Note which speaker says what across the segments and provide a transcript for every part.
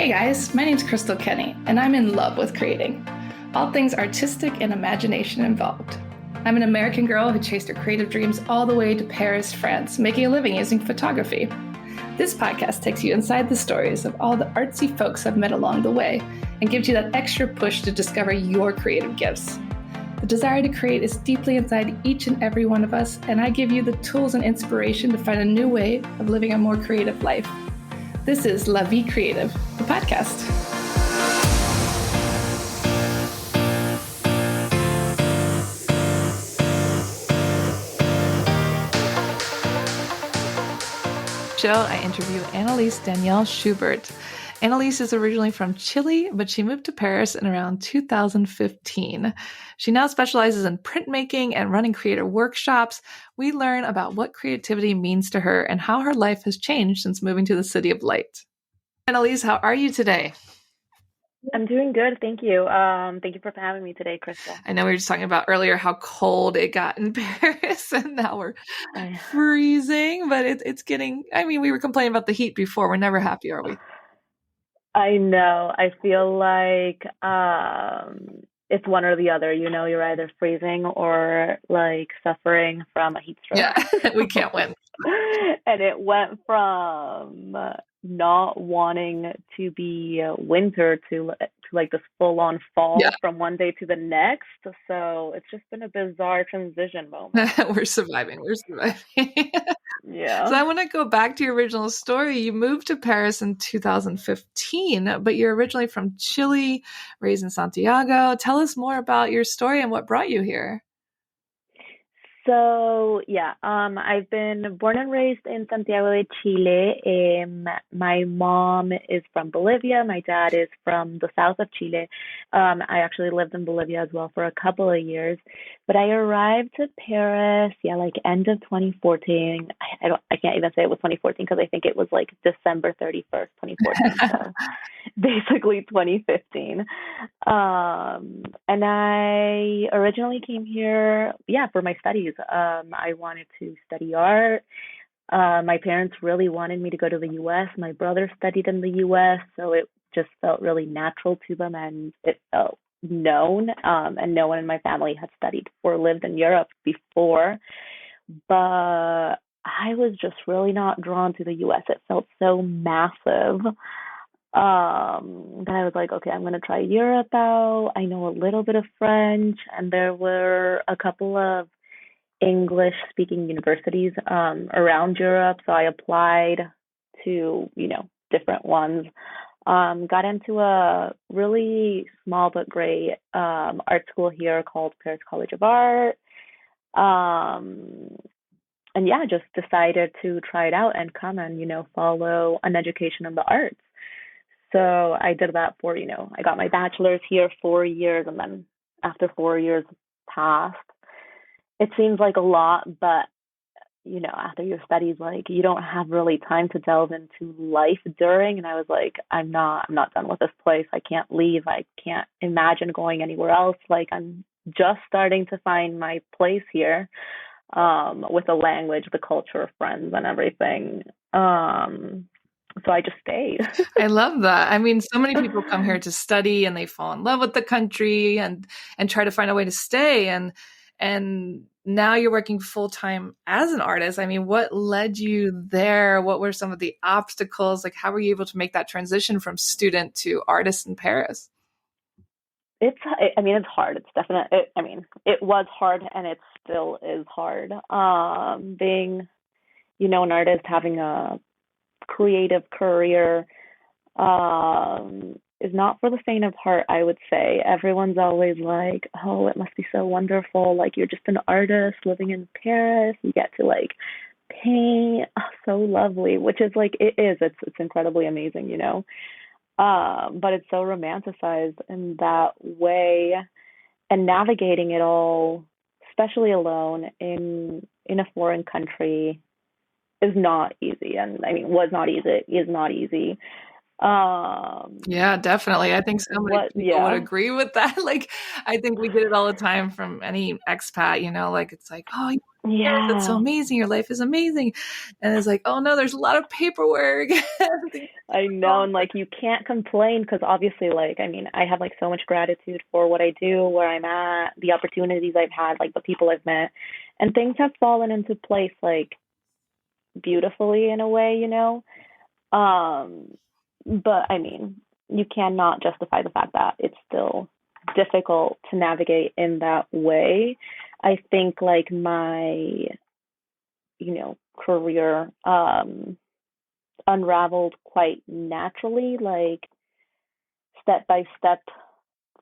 Speaker 1: Hey guys, my name's Crystal Kenny, and I'm in love with creating. All things artistic and imagination involved. I'm an American girl who chased her creative dreams all the way to Paris, France, making a living using photography. This podcast takes you inside the stories of all the artsy folks I've met along the way and gives you that extra push to discover your creative gifts. The desire to create is deeply inside each and every one of us, and I give you the tools and inspiration to find a new way of living a more creative life. This is La Vie Creative, the podcast. Show, I interview Annelies Danielle Schubert. Annelies is originally from Chile, but she moved to Paris in around 2015. She now specializes in printmaking and running creator workshops. We learn about what creativity means to her and how her life has changed since moving to the City of Light. Annelies, how are you today?
Speaker 2: I'm doing good, thank you. Thank you for having me today, Crystal.
Speaker 1: I know we were just talking about earlier how cold it got in Paris, and now we're freezing, but it's getting, we were complaining about the heat before. We're never happy, are we?
Speaker 2: I know. I feel like it's one or the other. You know, you're either freezing or like suffering from a heat stroke.
Speaker 1: Yeah, we can't win.
Speaker 2: And it went from not wanting to be winter to like this full-on fall from one day to the next. So it's just been a bizarre transition moment.
Speaker 1: We're surviving.
Speaker 2: Yeah.
Speaker 1: So I want to go back to your original story. You moved to Paris in 2015, but you're originally from Chile, raised in Santiago. Tell us more about your story and what brought you here.
Speaker 2: So yeah, I've been born and raised in Santiago de Chile. My mom is from Bolivia. My dad is from the south of Chile. I actually lived in Bolivia as well for a couple of years, but I arrived to Paris, like end of 2014. I can't even say it was 2014 because I think it was like December 31st, 2014. So basically 2015. And I originally came here, for my studies. I wanted to study art. My parents really wanted me to go to the US. My brother studied in the US, so it just felt really natural to them, and it felt known. And no one in my family had studied or lived in Europe before. But I was just really not drawn to the US. It felt so massive. Then I was like, okay, I'm going to try Europe out. I know a little bit of French, and there were a couple of English speaking universities around Europe. So I applied to, different ones. Got into a really small but great art school here called Paris College of Art. And just decided to try it out and come and, follow an education in the arts. So I did that for, I got my bachelor's here 4 years, and then after 4 years passed, it seems like a lot, but, after your studies, like, you don't have really time to delve into life during. And I was like, I'm not done with this place. I can't leave. I can't imagine going anywhere else. Like, I'm just starting to find my place here, with the language, the culture, friends, and everything. So I just stayed.
Speaker 1: I love that. So many people come here to study and they fall in love with the country and try to find a way to stay. And now you're working full time as an artist. What led you there? What were some of the obstacles? Like, how were you able to make that transition from student to artist in Paris?
Speaker 2: It's hard. It's definitely, it was hard, and it still is hard. Being, an artist, having a creative career, is not for the faint of heart, I would say. Everyone's always like, oh, it must be so wonderful. Like, you're just an artist living in Paris. You get to like paint. Oh, so lovely, which is like, it is. It's incredibly amazing, but it's so romanticized in that way, and navigating it all, especially alone in a foreign country, is not easy. And was not easy, is not easy.
Speaker 1: Yeah, definitely. I think so many people would
Speaker 2: Yeah,
Speaker 1: agree with that. Like, I think we get it all the time from any expat, like it's like, oh, yes, it's so
Speaker 2: yeah,
Speaker 1: amazing. Your life is amazing. And it's like, oh no, there's a lot of paperwork.
Speaker 2: I know. And like, you can't complain because obviously, like, I mean, I have like so much gratitude for what I do, where I'm at, the opportunities I've had, like the people I've met, and things have fallen into place like beautifully in a way, you know? Um, but I mean, you cannot justify the fact that it's still difficult to navigate in that way. I think like my, career unraveled quite naturally, like step by step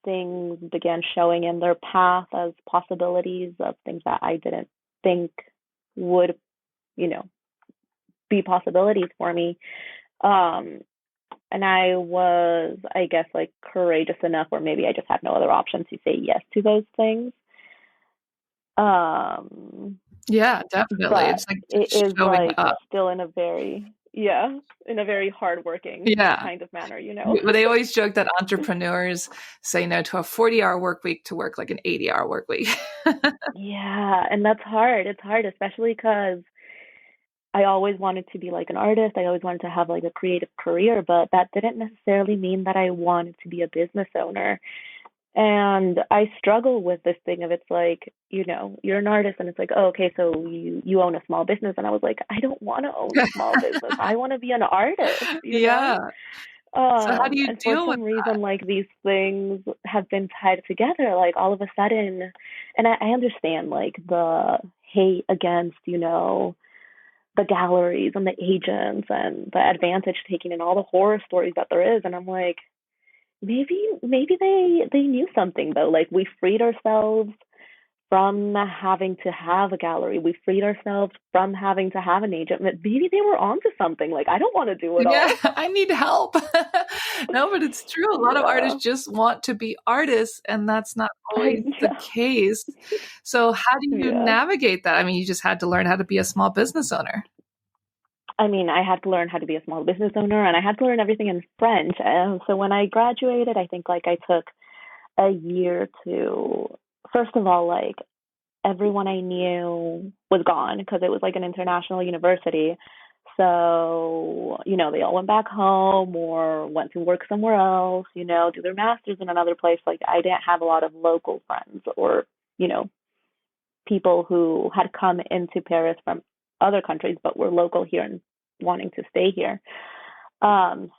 Speaker 2: things began showing in their path as possibilities of things that I didn't think would, you know, be possibilities for me. Um, and I was, I guess, like courageous enough, or maybe I just had no other option to say yes to those things. Um,
Speaker 1: Yeah, definitely.
Speaker 2: but
Speaker 1: It's like
Speaker 2: it
Speaker 1: just
Speaker 2: is
Speaker 1: showing
Speaker 2: like
Speaker 1: up.
Speaker 2: still in a very, yeah, in a very hardworking
Speaker 1: Yeah.
Speaker 2: kind of manner, you know?
Speaker 1: But they always joke that entrepreneurs say no to a 40-hour work week to work like an 80-hour work week.
Speaker 2: Yeah, and that's hard. It's hard, especially because I always wanted to be like an artist. I always wanted to have like a creative career, but that didn't necessarily mean that I wanted to be a business owner. And I struggle with this thing of it's like, you're an artist and it's like, oh, okay, so you own a small business. And I was like, I don't want to own a small business. I want to be an artist, you know?
Speaker 1: Yeah. So how do you
Speaker 2: And for
Speaker 1: deal with
Speaker 2: some reason, like these things have been tied together, like all of a sudden, and I understand like the hate against, the galleries and the agents and the advantage taking and all the horror stories that there is. And I'm like, maybe they knew something though. Like we freed ourselves from having to have a gallery. We freed ourselves from having to have an agent. Maybe they were onto something. Like I don't want to do it
Speaker 1: Yeah,
Speaker 2: all.
Speaker 1: I need help. No, but it's true. A lot of
Speaker 2: Yeah.
Speaker 1: artists just want to be artists, and that's not
Speaker 2: I
Speaker 1: always the
Speaker 2: know.
Speaker 1: case. So how do you
Speaker 2: Yeah.
Speaker 1: navigate that? I mean, you just had to learn how to be a small business owner.
Speaker 2: I mean, I had to learn how to be a small business owner and I had to learn everything in French. And so when I graduated, I think like I took a year to, first of all, like everyone I knew was gone because it was like an international university. So, they all went back home or went to work somewhere else, do their masters in another place. Like I didn't have a lot of local friends or, you know, people who had come into Paris from other countries but were local here and wanting to stay here.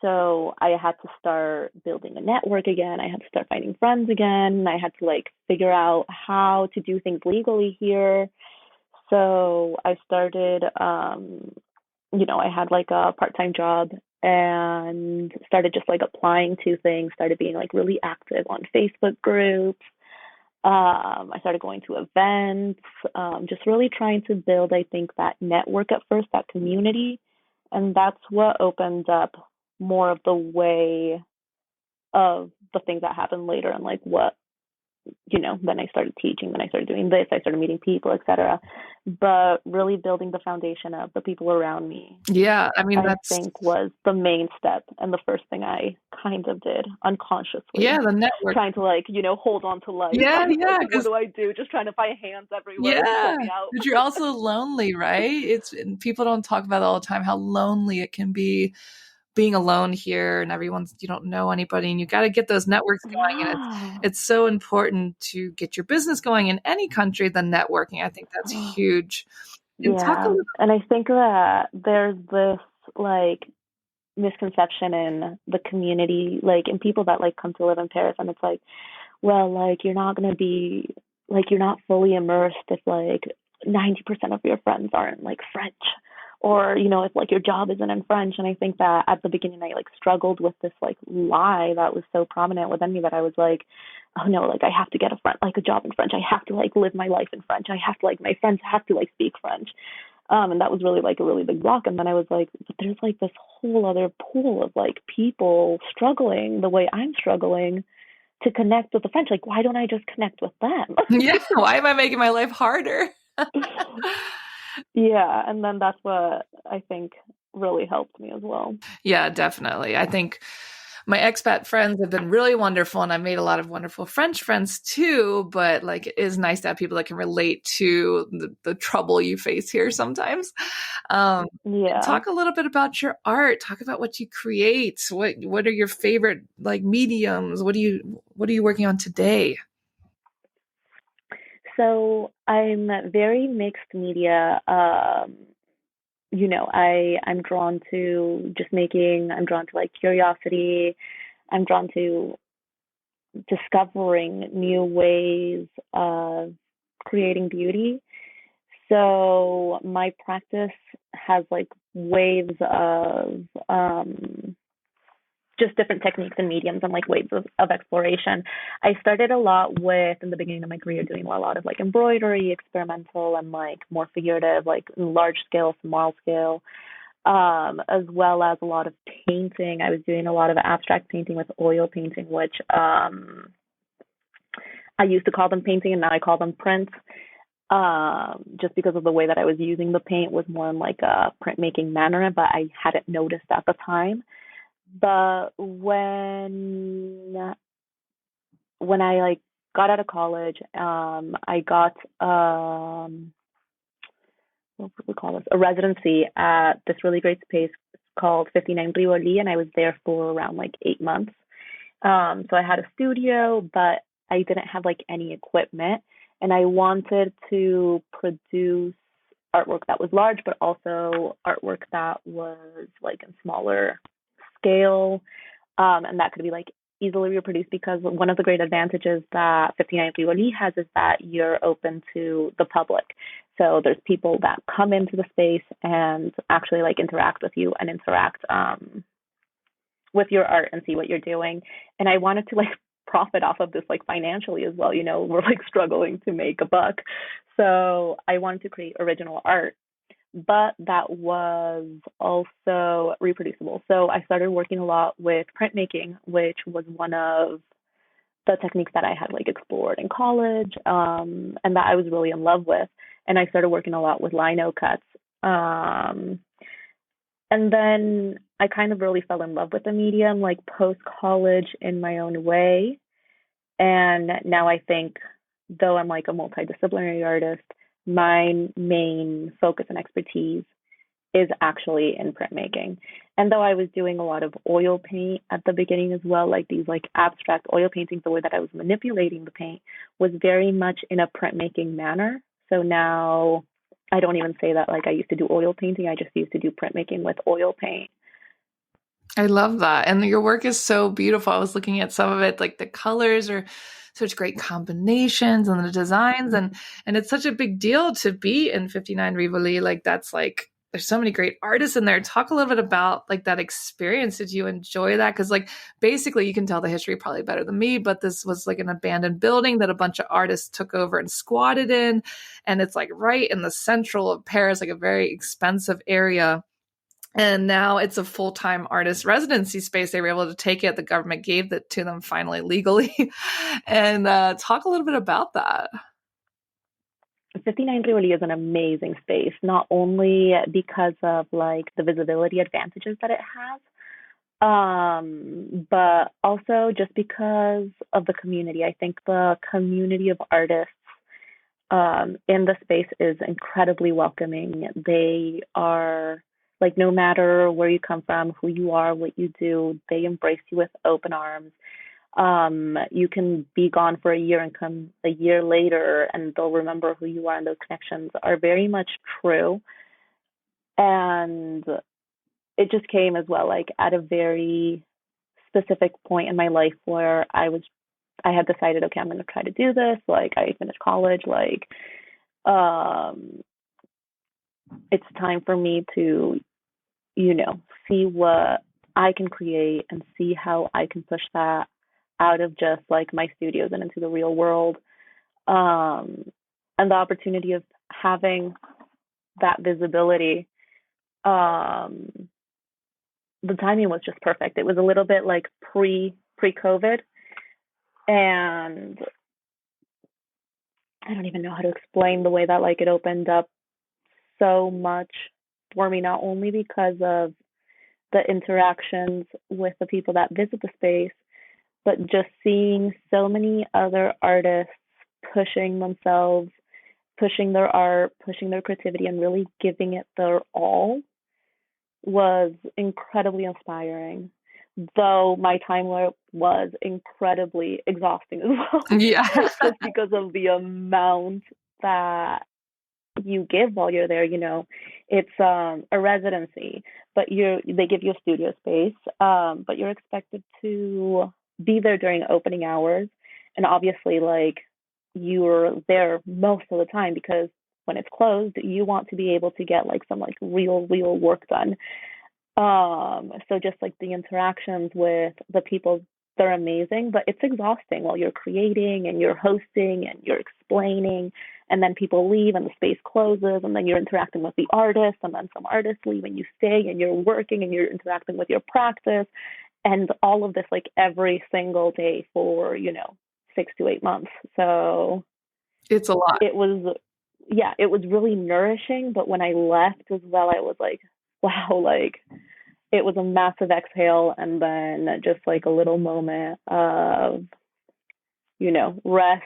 Speaker 2: So I had to start building a network again. I had to start finding friends again. I had to like figure out how to do things legally here. So I started, I had like a part-time job and started just like applying to things, started being like really active on Facebook groups. I started going to events, just really trying to build, I think, that network at first, that community. And that's what opened up more of the way of the things that happened later and like what, then I started teaching, then I started doing this, I started meeting people, etc. But really building the foundation of the people around me,
Speaker 1: Yeah, I mean,
Speaker 2: I
Speaker 1: that's,
Speaker 2: think was the main step and the first thing I kind of did
Speaker 1: yeah,
Speaker 2: unconsciously,
Speaker 1: the network.
Speaker 2: trying to like, hold on to life.
Speaker 1: Yeah,
Speaker 2: I was
Speaker 1: yeah,
Speaker 2: like, what
Speaker 1: because
Speaker 2: do I do? Just trying to find hands everywhere to
Speaker 1: yeah,
Speaker 2: pull me out.
Speaker 1: but you're also lonely, right? It's and people don't talk about it all the time how lonely it can be being alone here and you don't know anybody and you got to get those networks going and
Speaker 2: Yeah.
Speaker 1: it's so important to get your business going in any country. The networking, I think that's huge. And talk a
Speaker 2: Yeah.
Speaker 1: little.
Speaker 2: And I think that there's this like misconception in the community, like in people that like come to live in Paris and it's like, well, like you're not gonna be like you're not fully immersed if like 90% of your friends aren't like French or if like your job isn't in French. And I think that at the beginning I like struggled with this like lie that was so prominent within me that I was like, oh no, like I have to get a job in French. I have to like live my life in French. I have to like my friends have to like speak French. And that was really like a really big block. And then I was like, but there's like this whole other pool of like people struggling the way I'm struggling to connect with the French. Like, why don't I just connect with them?
Speaker 1: Yeah, why am I making my life harder?
Speaker 2: Yeah, and then that's what I think really helped me as well.
Speaker 1: Yeah, definitely. I think my expat friends have been really wonderful and I've made a lot of wonderful French friends too, but like it is nice to have people that can relate to the trouble you face here sometimes. Um,
Speaker 2: Yeah.
Speaker 1: talk a little bit about your art. Talk about what you create. What are your favorite like mediums? What are you working on today?
Speaker 2: So I'm very mixed media. I'm drawn to just making, I'm drawn to like curiosity, I'm drawn to discovering new ways of creating beauty. So my practice has like waves of just different techniques and mediums and like ways of exploration. I started a lot with in the beginning of my career doing a lot of like embroidery, experimental and like more figurative, like large scale, small scale, as well as a lot of painting. I was doing a lot of abstract painting with oil painting, which I used to call them painting and now I call them prints. Just because of the way that I was using the paint was more in like a printmaking manner, but I hadn't noticed at the time. But when I like got out of college, I got what would we call this? A residency at this really great space called 59 Rivoli, and I was there for around like 8 months. So I had a studio, but I didn't have like any equipment, and I wanted to produce artwork that was large, but also artwork that was like in smaller scale, and that could be like easily reproduced because one of the great advantages that 59 Rivoli has is that you're open to the public. So there's people that come into the space and actually like interact with you and interact with your art and see what you're doing. And I wanted to like profit off of this like financially as well. You know, we're like struggling to make a buck. So I wanted to create original art, but that was also reproducible. So I started working a lot with printmaking, which was one of the techniques that I had like explored in college, and that I was really in love with. And I started working a lot with lino cuts. And then I kind of really fell in love with the medium like post college in my own way. And now I think, though I'm like a multidisciplinary artist, my main focus and expertise is actually in printmaking. And though I was doing a lot of oil paint at the beginning as well, like these like abstract oil paintings, the way that I was manipulating the paint was very much in a printmaking manner. So now I don't even say that like I used to do oil painting. I just used to do printmaking with oil paint.
Speaker 1: I love that. And your work is so beautiful. I was looking at some of it, like the colors are such great combinations and the designs and it's such a big deal to be in 59 Rivoli. Like that's like there's so many great artists in there. Talk a little bit about like that experience. Did you enjoy that? Because like basically you can tell the history probably better than me, but this was like an abandoned building that a bunch of artists took over and squatted in. And it's like right in the central of Paris, like a very expensive area and now it's a full-time artist residency space. They were able to take it. The government gave it to them finally legally. And talk a little bit about that.
Speaker 2: 59 really is an amazing space, not only because of like the visibility advantages that it has, but also just because of the community. I think the community of artists in the space is incredibly welcoming. They are like, no matter where you come from, who you are, what you do, they embrace you with open arms. You can be gone for a year and come a year later, and they'll remember who you are, and those connections are very much true. And it just came as well, like at a very specific point in my life where I had decided, okay, I'm going to try to do this. Like, I finished college, like, um, it's time for me to, see what I can create and see how I can push that out of just like my studios and into the real world. Um, and the opportunity of having that visibility, um, the timing was just perfect. It was a little bit like pre COVID, and I don't even know how to explain the way that like it opened up so much for me, not only because of the interactions with the people that visit the space, but just seeing so many other artists pushing themselves, pushing their art, pushing their creativity, and really giving it their all was incredibly inspiring. Though my time was incredibly exhausting as well,
Speaker 3: Yeah.
Speaker 2: just because of the amount that you give while you're there. It's a residency, but they give you a studio space, but you're expected to be there during opening hours, and obviously, like, you're there most of the time because when it's closed, you want to be able to get like some like real work done. So just like the interactions with the people, they're amazing, but it's exhausting while you're creating and you're hosting and you're explaining, and then people leave and the space closes, and then you're interacting with the artists, and then some artists leave and you stay and you're working and you're interacting with your practice, and all of this like every single day for 6 to 8 months. So
Speaker 3: It's a lot.
Speaker 2: it was, yeah, it was really nourishing, but when I left as well, I was like, wow, like it was a massive exhale, and then just like a little moment of rest,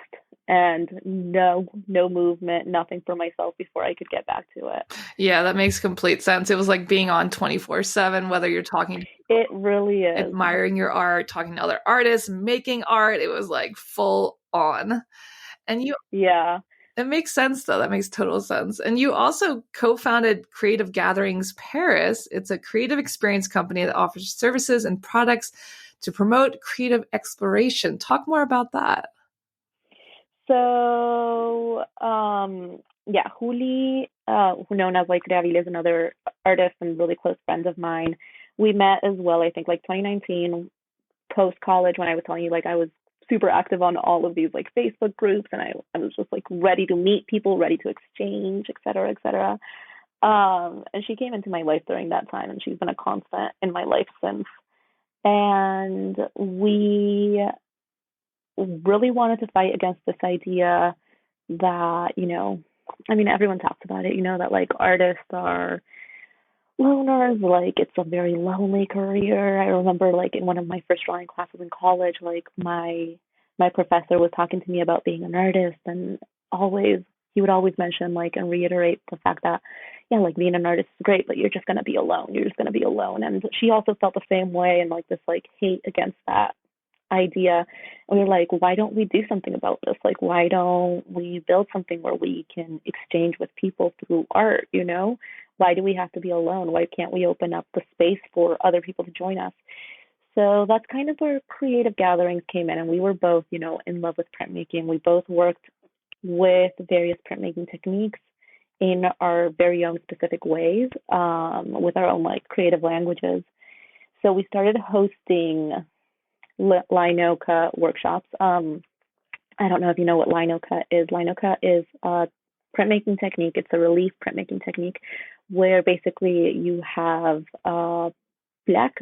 Speaker 2: and no movement, nothing for myself before I could get back to it.
Speaker 3: Yeah, that makes complete sense. It was like being on 24/7, whether you're talking to
Speaker 2: It
Speaker 3: people,
Speaker 2: really is.
Speaker 3: admiring your art, talking to other artists, making art. It was like full on. And
Speaker 2: Yeah.
Speaker 3: it makes sense though. That makes total sense. And you also co-founded Creative Gatherings Paris. It's a creative experience company that offers services and products to promote creative exploration. Talk more about that.
Speaker 2: So, yeah, Juli, who known as like Rivoli, is another artist and really close friend of mine. We met as well, I think, like 2019, post college, when I was telling you, like, I was super active on all of these like Facebook groups, and I was just like ready to meet people, ready to exchange, et cetera, et cetera. And she came into my life during that time, and she's been a constant in my life since. And we really wanted to fight against this idea that, I mean, everyone talks about it, that like artists are loners, like it's a very lonely career. I remember like in one of my first drawing classes in college, like my professor was talking to me about being an artist, and always he would always mention like and reiterate the fact that, yeah, like being an artist is great, but you're just gonna be alone. You're just gonna be alone. And she also felt the same way, and like this like hate against that idea. And we were like, why don't we do something about this? Like, why don't we build something where we can exchange with people through art? Why do we have to be alone? Why can't we open up the space for other people to join us? So that's kind of where creative gatherings came in. And we were both, in love with printmaking. We both worked with various printmaking techniques in our very own specific ways, with our own like creative languages. So we started hosting lino cut workshops. I don't know if you know what lino cut is. Lino cut is a printmaking technique. It's a relief printmaking technique where basically you have plaque,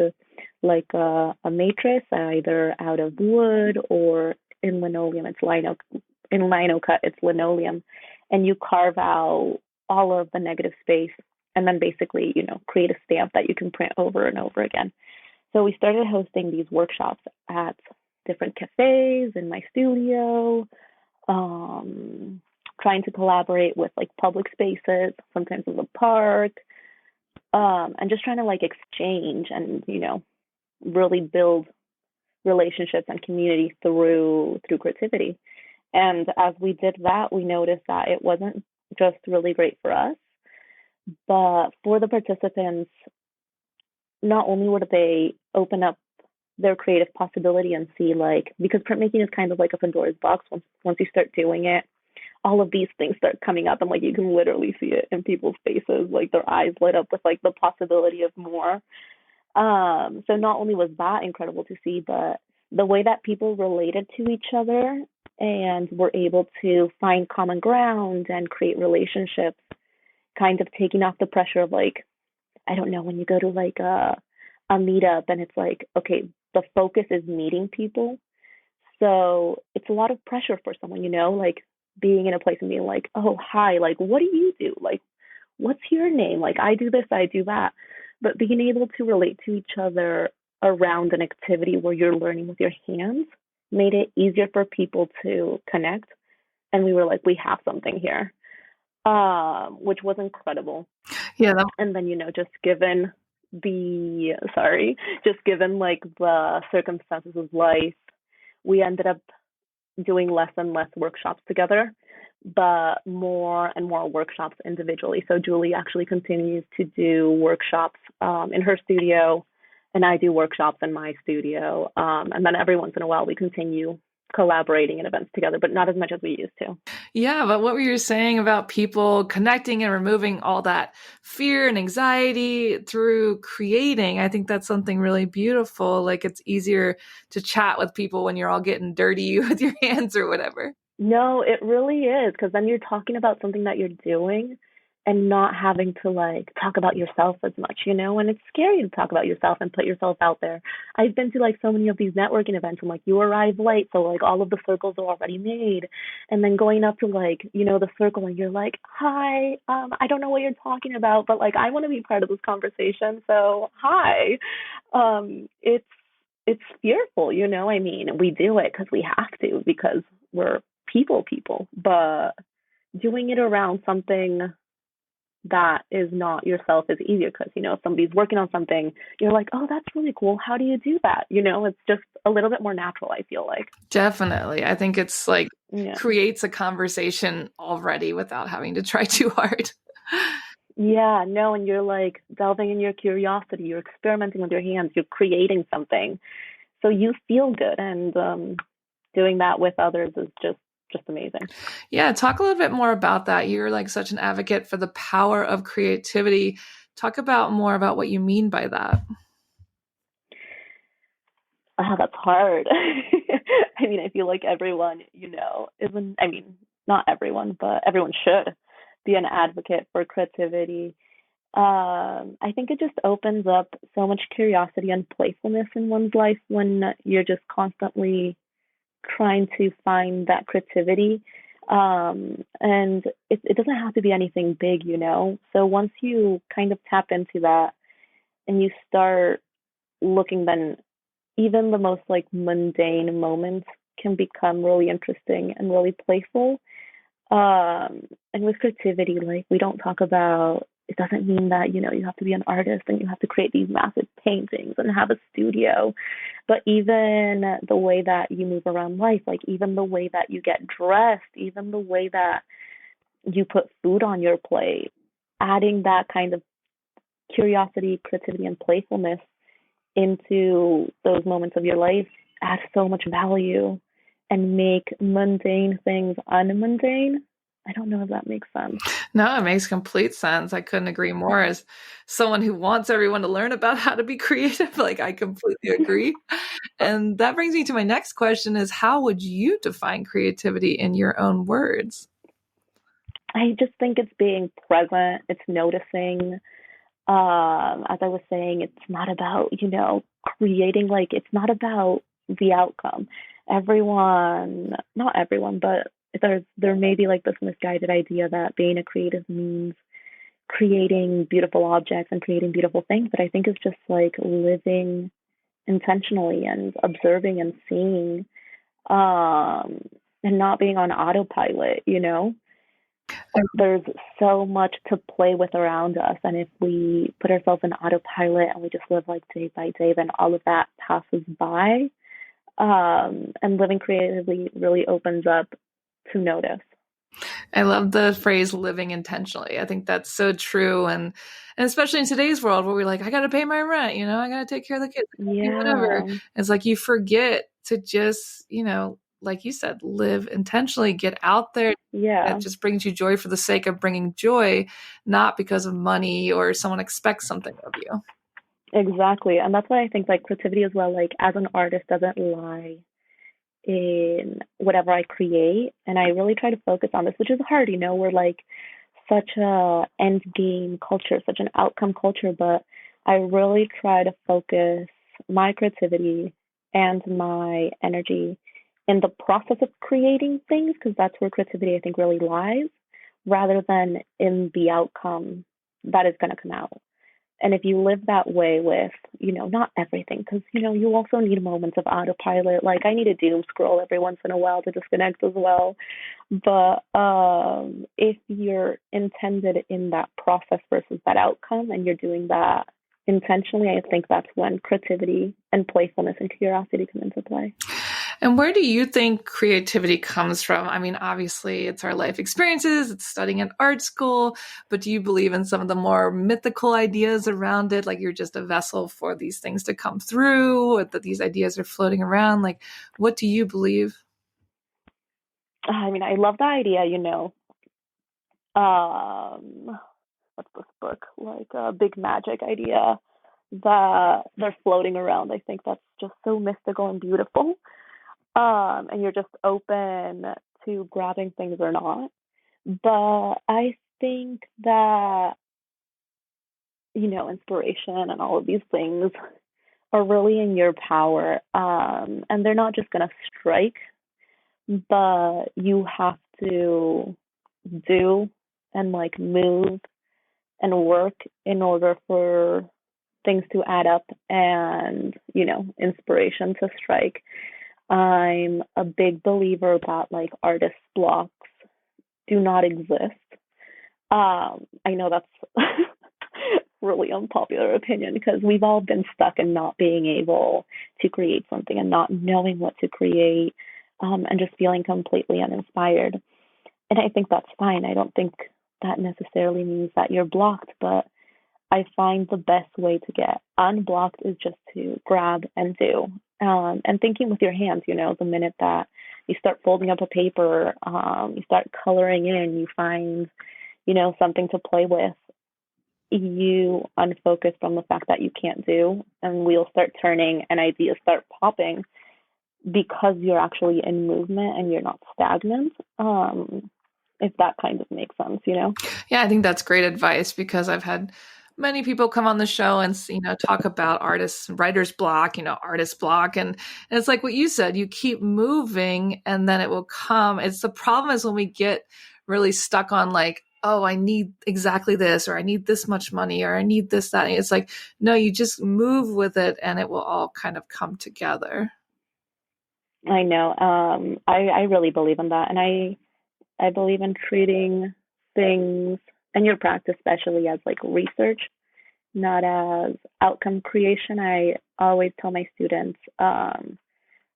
Speaker 2: like a matrix, either out of wood or in linoleum. It's lino. In lino cut, it's linoleum, and you carve out all of the negative space, and then basically, create a stamp that you can print over and over again. So we started hosting these workshops at different cafes, in my studio, trying to collaborate with like public spaces, sometimes in the park, and just trying to like exchange and, really build relationships and community through creativity. And as we did that, we noticed that it wasn't just really great for us, but for the participants. Not only would they open up their creative possibility and see, like, because printmaking is kind of like a Pandora's box. Once you start doing it, all of these things start coming up, and like you can literally see it in people's faces, like their eyes lit up with like the possibility of more. So not only was that incredible to see, but the way that people related to each other and were able to find common ground and create relationships, kind of taking off the pressure of like, I don't know, when you go to like a meetup and it's like, okay, the focus is meeting people. So it's a lot of pressure for someone, like being in a place and being like, oh, hi, like, what do you do? Like, what's your name? Like, I do this, I do that. But being able to relate to each other around an activity where you're learning with your hands made it easier for people to connect. And we were like, we have something here, which was incredible.
Speaker 3: Yeah,
Speaker 2: And then, just given just given like the circumstances of life, we ended up doing less and less workshops together, but more and more workshops individually. So Julie actually continues to do workshops in her studio, and I do workshops in my studio. And then every once in a while, we continue collaborating in events together, but not as much as we used to.
Speaker 3: Yeah, but what were you saying about people connecting and removing all that fear and anxiety through creating? I think that's something really beautiful. Like, it's easier to chat with people when you're all getting dirty with your hands or whatever.
Speaker 2: No, it really is, because then you're talking about something that you're doing and not having to like talk about yourself as much, and it's scary to talk about yourself and put yourself out there. I've been to like so many of these networking events and like you arrive late, so like all of the circles are already made. And then going up to like, the circle and you're like, hi, I don't know what you're talking about, but like I want to be part of this conversation. So hi. It's fearful, I mean, we do it because we have to, because we're people, but doing it around something that is not yourself is easier because, if somebody's working on something, you're like, oh, that's really cool. How do you do that? It's just a little bit more natural, I feel like.
Speaker 3: Definitely. I think it's like creates a conversation already without having to try too hard.
Speaker 2: Yeah, no, and you're like delving in your curiosity, you're experimenting with your hands, you're creating something. So you feel good, and doing that with others is just amazing.
Speaker 3: Yeah, talk a little bit more about that. You're like such an advocate for the power of creativity. Talk about more about what you mean by that.
Speaker 2: That's hard. I mean, I feel like everyone, isn't, I mean, not everyone, but everyone should be an advocate for creativity. I think it just opens up so much curiosity and playfulness in one's life when you're just constantly trying to find that creativity. And it doesn't have to be anything big, So once you kind of tap into that and you start looking, then even the most like mundane moments can become really interesting and really playful. And with creativity, like we don't talk about, it doesn't mean that, you have to be an artist and you have to create these massive paintings and have a studio. But even the way that you move around life, like even the way that you get dressed, even the way that you put food on your plate, adding that kind of curiosity, creativity, and playfulness into those moments of your life adds so much value and make mundane things unmundane. I don't know if that makes sense.
Speaker 3: No, it makes complete sense. I couldn't agree more. As someone who wants everyone to learn about how to be creative, like I completely agree. And that brings me to my next question is, how would you define creativity in your own words?
Speaker 2: I just think it's being present, it's noticing. As I was saying, it's not about, creating, like, it's not about the outcome. Not everyone, but there may be like this misguided idea that being a creative means creating beautiful objects and creating beautiful things, but I think it's just like living intentionally and observing and seeing, and not being on autopilot, There's so much to play with around us, and if we put ourselves in autopilot and we just live like day by day, then all of that passes by. And living creatively really opens up to notice.
Speaker 3: I love the phrase living intentionally. I think that's so true. And especially in today's world where we're like, I got to pay my rent, I got to take care of the kids, whatever. It's like you forget to just, like you said, live intentionally, get out there.
Speaker 2: Yeah.
Speaker 3: It just brings you joy for the sake of bringing joy, not because of money or someone expects something of you.
Speaker 2: Exactly. And that's why I think like creativity as well, like as an artist, doesn't lie in whatever I create. And I really try to focus on this, which is hard, we're like such a end game culture, such an outcome culture, but I really try to focus my creativity and my energy in the process of creating things, because that's where creativity I think really lies, rather than in the outcome that is going to come out. And if you live that way with, not everything, because, you also need moments of autopilot. Like I need to doom scroll every once in a while to disconnect as well. But if you're intended in that process versus that outcome and you're doing that intentionally, I think that's when creativity and playfulness and curiosity come into play.
Speaker 3: And where do you think creativity comes from? I mean, obviously it's our life experiences, it's studying in art school, but do you believe in some of the more mythical ideas around it? Like you're just a vessel for these things to come through, that these ideas are floating around. Like, what do you believe?
Speaker 2: I mean, I love the idea, what's this book? Like a big magic idea that they're floating around. I think that's just so mystical and beautiful. And you're just open to grabbing things or not. But I think that, inspiration and all of these things are really in your power. And they're not just going to strike, but you have to do and like move and work in order for things to add up and, inspiration to strike. I'm a big believer that like artist blocks do not exist. I know that's really unpopular opinion because we've all been stuck in not being able to create something and not knowing what to create, and just feeling completely uninspired. And I think that's fine. I don't think that necessarily means that you're blocked, but I find the best way to get unblocked is just to grab and do. And thinking with your hands, the minute that you start folding up a paper, you start coloring in, you find, something to play with, you unfocus from the fact that you can't do, and wheels start turning and ideas start popping because you're actually in movement and you're not stagnant. If that kind of makes sense,
Speaker 3: Yeah, I think that's great advice because I've had many people come on the show and talk about writer's block, artist block, and it's like what you said, you keep moving and then it will come. It's the problem is when we get really stuck on like, oh, I need exactly this, or I need this much money, or I need this, that. And it's like, no, you just move with it and it will all kind of come together.
Speaker 2: I know. I really believe in that, and I believe in treating things and your practice especially as like research, not as outcome creation. I always tell my students,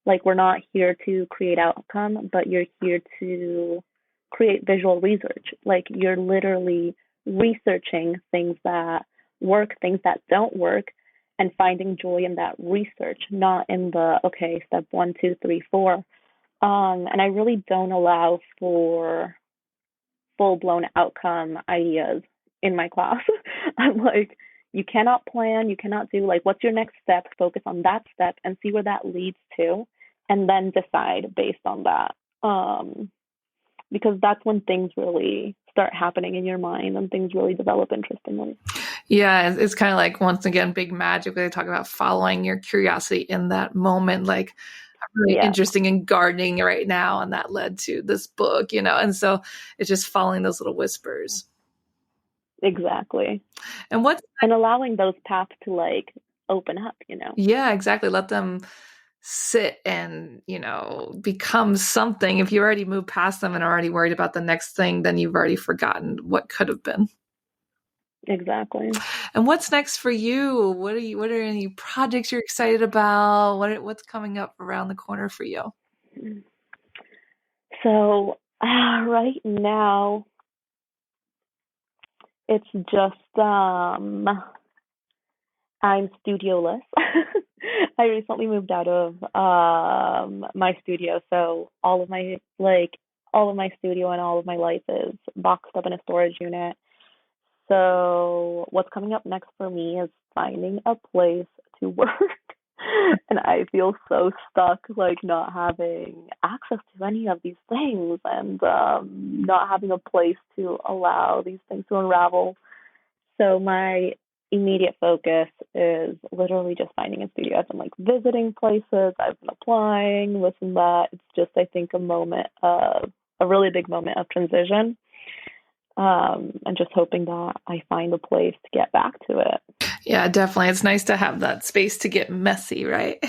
Speaker 2: like we're not here to create outcome, but you're here to create visual research. Like you're literally researching things that work, things that don't work, and finding joy in that research, not in the, okay, step 1, 2, 3, 4. And I really don't allow for full-blown outcome ideas in my class. I'm like, you cannot plan, you cannot do like, what's your next step? Focus on that step and see where that leads to, and then decide based on that. Because that's when things really start happening in your mind and things really develop interestingly.
Speaker 3: Yeah, it's kind of like, once again, big magic where they talk about following your curiosity in that moment. Like, I'm really interested in gardening right now, and that led to this book, and so it's just following those little whispers.
Speaker 2: Exactly.
Speaker 3: And
Speaker 2: allowing those paths to like open up,
Speaker 3: Yeah, exactly. Let them sit and, become something. If you already moved past them and are already worried about the next thing, then you've already forgotten what could have been.
Speaker 2: Exactly.
Speaker 3: And what's next for you? What are any projects you're excited about? What's coming up around the corner for you?
Speaker 2: So right now it's just I'm studioless. I recently moved out of my studio, so all of my studio and all of my life is boxed up in a storage unit. So what's coming up next for me is finding a place to work. And I feel so stuck, like not having access to any of these things and not having a place to allow these things to unravel. So my immediate focus is literally just finding a studio. I've been like visiting places, I've been applying, this and that. It's just, I think, a really big moment of transition. and just hoping that I find a place to get back to it.
Speaker 3: Yeah, definitely. It's nice to have that space to get messy, right?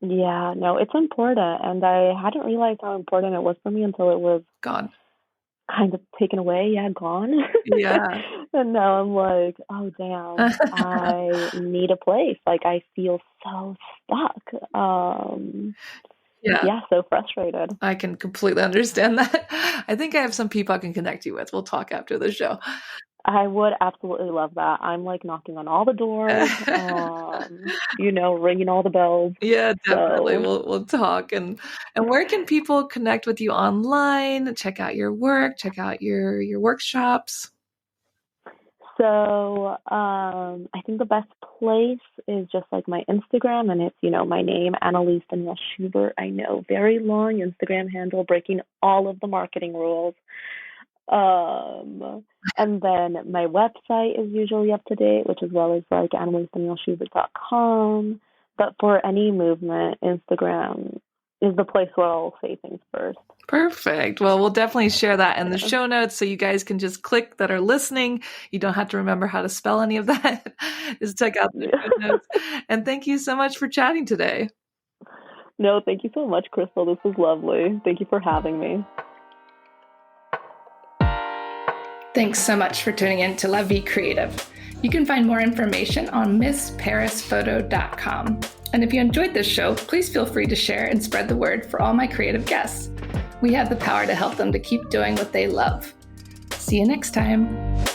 Speaker 2: Yeah, no, it's important. And I hadn't realized how important it was for me until it was
Speaker 3: Gone.
Speaker 2: kind of taken away. Yeah, gone.
Speaker 3: Yeah.
Speaker 2: And now I'm like, oh, damn, I need a place. Like, I feel so stuck. Yeah, so frustrated.
Speaker 3: I can completely understand that. I think I have some people I can connect you with. We'll talk after the show.
Speaker 2: I would absolutely love that. I'm like knocking on all the doors, ringing all the bells.
Speaker 3: Yeah, definitely.
Speaker 2: So,
Speaker 3: We'll talk. And where can people connect with you online? Check out your work, check out your workshops.
Speaker 2: so I think the best place is just like my Instagram, and it's, my name, Annelies Danielle Schubert. I know, very long Instagram handle, breaking all of the marketing rules. And then my website is usually up to date, which as well as like anneliesdanielleschubert.com. But for any movement, Instagram is the place where I'll say things first.
Speaker 3: Perfect. Well, we'll definitely share that in the show notes so you guys can just click that are listening. You don't have to remember how to spell any of that. Just check out the show notes. And thank you so much for chatting today.
Speaker 2: No, thank you so much, Crystal. This was lovely. Thank you for having me.
Speaker 1: Thanks so much for tuning in to La Vie Creative. You can find more information on MissParisPhoto.com. And if you enjoyed this show, please feel free to share and spread the word for all my creative guests. We have the power to help them to keep doing what they love. See you next time.